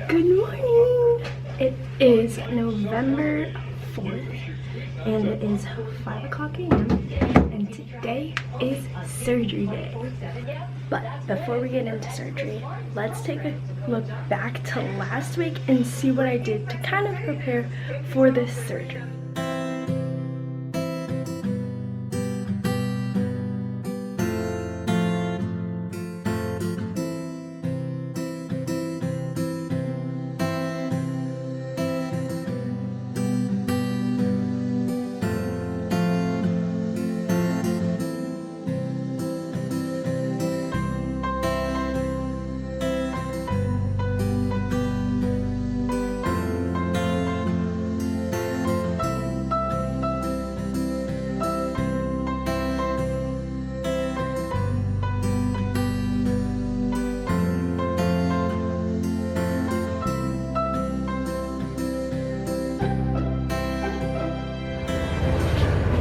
Good morning! It is November 4th and it is 5 o'clock a.m. and today is surgery day. But before we get into surgery, let's take a look back to last week and see what I did to kind of prepare for this surgery.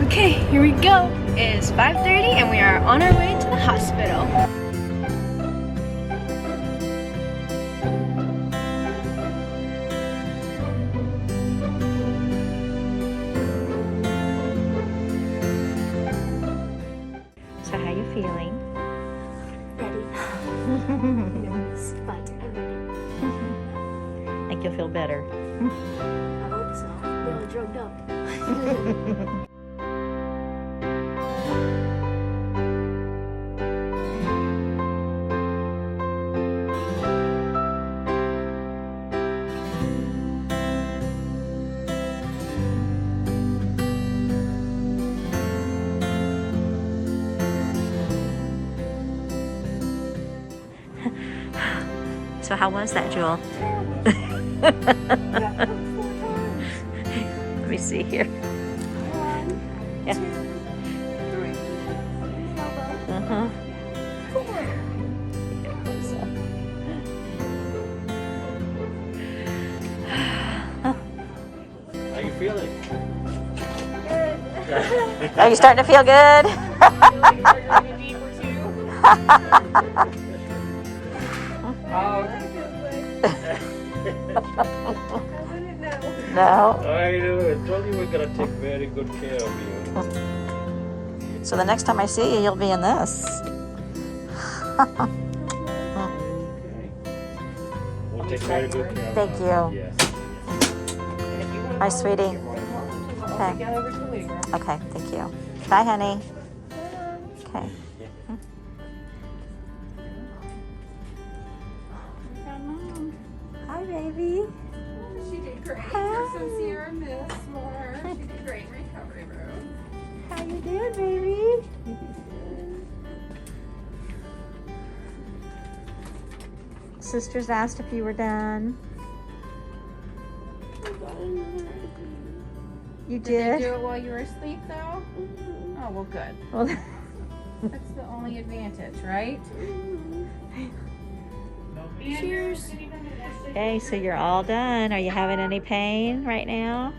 Okay, here we go. It is 5:30 and we are on our way to the hospital. So how you feeling? Ready? Yes, but I'm ready. Think you'll feel better? I hope so. Really drugged up. So how was that, Jewel? Let me see here. 1, Yeah. 2, 3. Uh-huh. 4. How you feeling? Good. Are you starting to feel good? No. I told you we're gonna take very good care of you. So the next time I see you, you'll be in this. Okay. We'll take very good care of Thank you. Yes. Hi, sweetie. Okay. Okay, thank you. Bye, honey. Okay. Hi, baby. She did great. Her sincere miss more. She did great in recovery room. How you doing, baby? Sisters asked if you were done. You Did they did? do it while you were asleep though? Oh, well good. Well, That's the only advantage, right? Cheers. okay, so you're all done. Are you having any pain right now?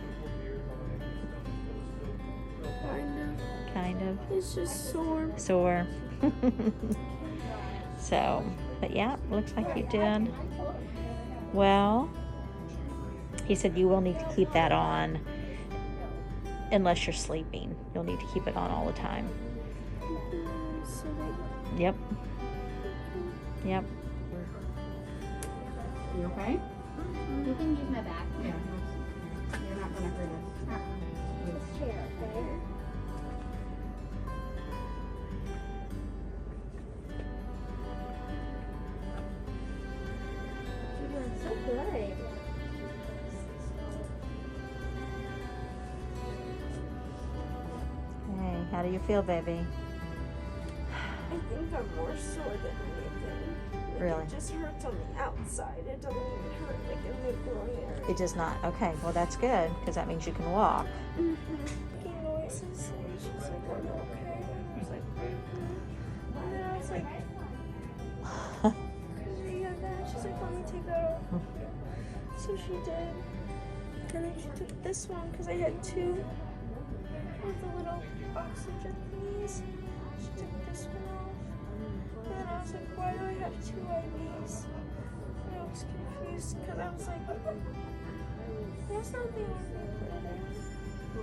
Kind of. It's just sore. Sore. So, but yeah, looks like you did well. He said you will need to keep that on unless you're sleeping. You'll need to keep it on all the time. Yep. Yep. You okay? You can use my back. Yeah. You're not gonna hurt us. This chair, okay? You're doing so good. Hey, how do you feel, baby? I think I'm more sore than anything. Like, Really? It just hurts on the outside. It doesn't even hurt like in the groin area. It does not. Okay, well that's good because that means you can walk. Making noises. And she's like, "Are you okay?" I was like, and then I was like, yeah, Dad. She's like, let me take that off. So she did. And then she took this one because I had two with the little oxygen thingies. She took this one off. And then I was like, why do I have two IVs? And I was confused. confused because I was like, there's nothing on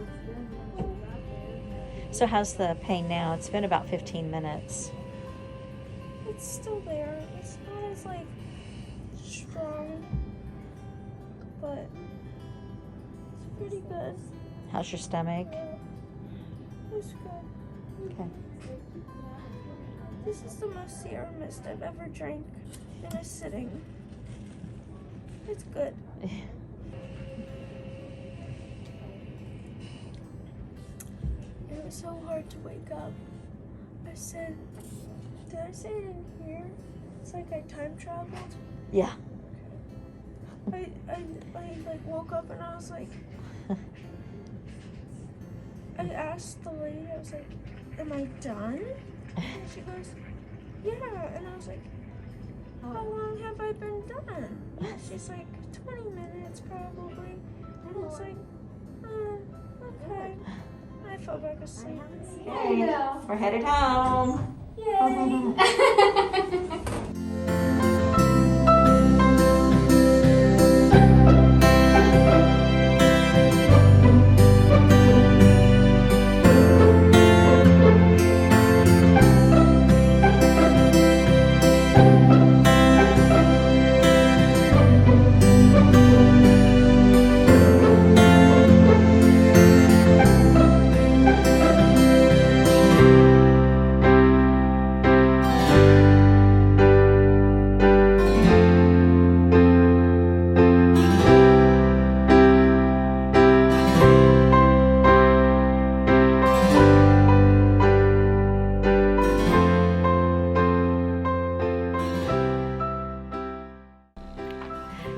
me. So how's the pain now? It's been about 15 minutes. It's still there. It's not as like strong, but it's pretty good. How's your stomach? It's good. Okay. This is the most Sierra Mist I've ever drank in a sitting. It's good. It was so hard to wake up. I said, did I say it in here? It's like I time traveled. Yeah. I like woke up and I was like, I asked the lady, I was like, am I done? And she goes, yeah. And I was like, how long have I been done? And she's like, 20 minutes probably. And I was like, okay. I fell back asleep. We're headed home. Yay!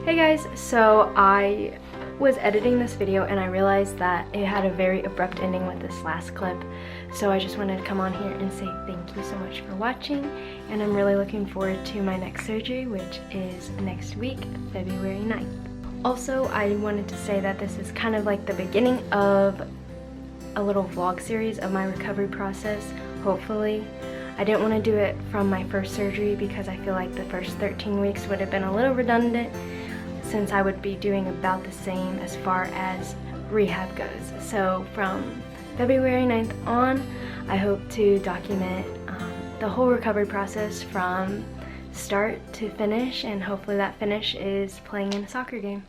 Hey guys, so I was editing this video and I realized that it had a very abrupt ending with this last clip, so I just wanted to come on here and say thank you so much for watching, and I'm really looking forward to my next surgery, which is next week, February 9th. Also, I wanted to say that this is kind of like the beginning of a little vlog series of my recovery process, hopefully. I didn't want to do it from my first surgery because I feel like the first 13 weeks would have been a little redundant, since I would be doing about the same as far as rehab goes. So from February 9th on, I hope to document the whole recovery process from start to finish, and hopefully that finish is playing in a soccer game.